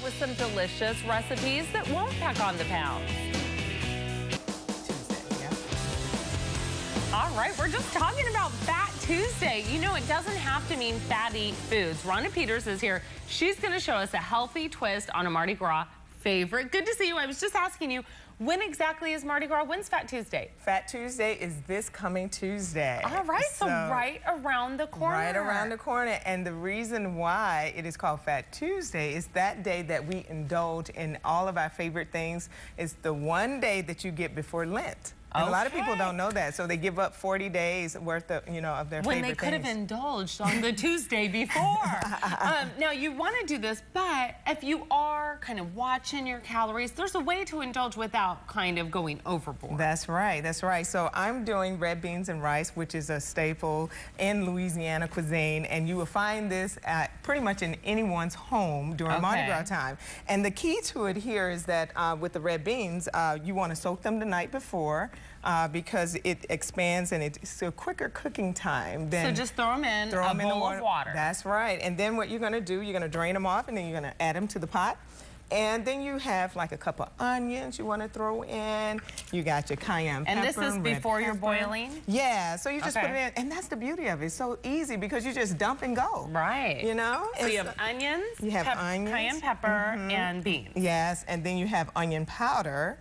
with some delicious recipes that won't pack on the pounds. Tuesday, yeah. All right, we're just talking about Fat Tuesday. You know, it doesn't have to mean fatty foods. Rhonda Peters is here. She's going to show us a healthy twist on a Mardi Gras favorite. Good to see you. I was just asking you, when exactly is Mardi Gras? When's Fat Tuesday? Fat Tuesday is this coming Tuesday. All right, so right around the corner. Right around the corner. And the reason why it is called Fat Tuesday is that day that we indulge in all of our favorite things. It's the one day that you get before Lent. And a lot of people don't know that, so they give up 40 days worth of, you know, of their favorite things. When they could have indulged on the Tuesday before. Now, you want to do this, but if you are kind of watching your calories, there's a way to indulge without kind of going overboard. That's right, that's right. So I'm doing red beans and rice, which is a staple in Louisiana cuisine, and you will find this at pretty much in anyone's home during Mardi Gras time. And the key to it here is that with the red beans, you want to soak them the night before. Because it expands and it's a quicker cooking time. So just throw them in a bowl of water. That's right. And then what you're going to do, you're going to drain them off, and then you're going to add them to the pot. And then you have like a couple of onions you want to throw in. You got your cayenne pepper. And this is before you're boiling? Yeah, so you just put it in. And that's the beauty of it. It's so easy because you just dump and go. Right. You know? So you have onions, cayenne pepper, and beans. Yes, and then you have onion powder.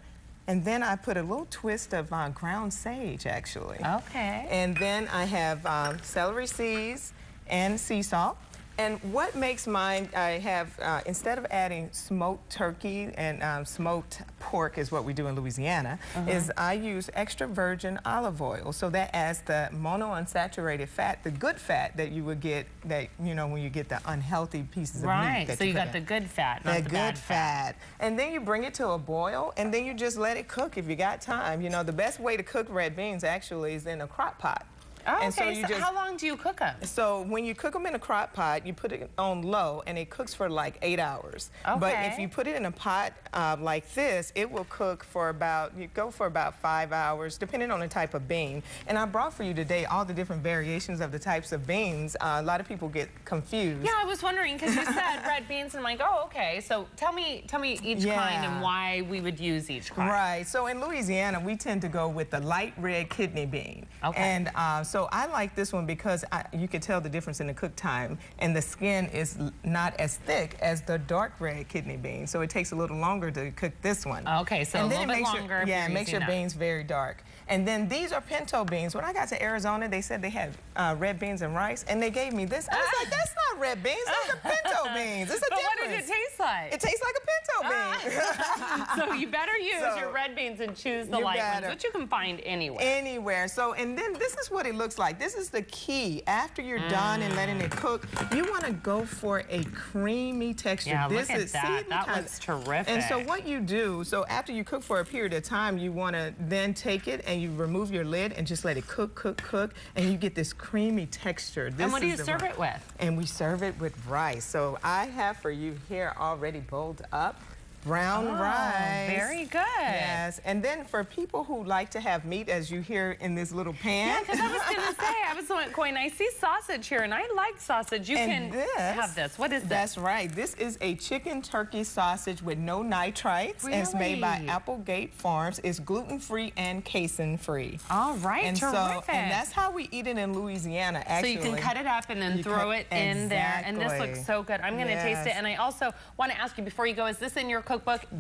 And then I put a little twist of ground sage, actually. Okay. And then I have celery seeds and sea salt. And what makes mine, I have, instead of adding smoked turkey and smoked pork is what we do in Louisiana, is I use extra virgin olive oil. So that adds the monounsaturated fat, the good fat that you would get, that, you know, when you get the unhealthy pieces of meat. Right, so you got the good fat, not the bad good fat. And then you bring it to a boil, and then you just let it cook if you got time. You know, the best way to cook red beans actually is in a crock pot. Oh, and okay, so how long do you cook them? So when you cook them in a crock pot, you put it on low, and it cooks for like 8 hours. Okay. But if you put it in a pot like this, it will cook for about, you go for about 5 hours, depending on the type of bean. And I brought for you today all the different variations of the types of beans. A lot of people get confused. Yeah, I was wondering, because you said red beans, and I'm like, oh, okay. So tell me each kind and why we would use each kind. Right, so in Louisiana, we tend to go with the light red kidney bean. Okay. And so I like this one because you can tell the difference in the cook time, and the skin is not as thick as the dark red kidney bean, so it takes a little longer to cook this one. Okay, so a little bit longer. Yeah, it makes your beans very dark. And then these are pinto beans. When I got to Arizona, they said they had red beans and rice, and they gave me this. I was like, that's not red beans, those are pinto beans. It's a difference. What does it taste like? It tastes like a pinto bean. So you better use your red beans and choose the light ones, which you can find anywhere. Anywhere. So, and then this is what it looks like. This is the key. After you're done and letting it cook, you want to go for a creamy texture. Yeah, look at that. That looks terrific. And so what you do, so after you cook for a period of time, you want to then take it and you remove your lid and just let it cook, cook, cook, and you get this creamy texture. And what do you serve it with? And we serve it with rice. So I have for you here already bowled up brown rice. Very good. Yes, and then for people who like to have meat, as you hear in this little pan. Yeah, because I was going to say, I was going, I see sausage here, and I like sausage. You can have this. What is this? That's right. This is a chicken turkey sausage with no nitrites. Really? It's made by Applegate Farms. It's gluten-free and casein-free. All right, and terrific. And that's how we eat it in Louisiana, actually. So you can cut it up and then throw it in there. And this looks so good. I'm going to taste it. And I also want to ask you, before you go, is this in your cookbook?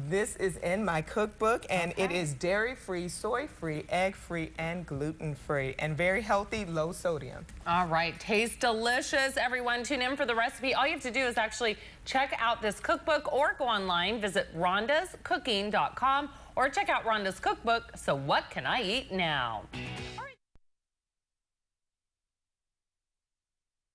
This is in my cookbook, and it is dairy-free, soy-free, egg-free, and gluten-free, and very healthy, low sodium. All right, tastes delicious. Everyone, tune in for the recipe. All you have to do is actually check out this cookbook or go online, visit Rhondas Cooking.com, or check out Rhonda's cookbook, So What Can I Eat Now?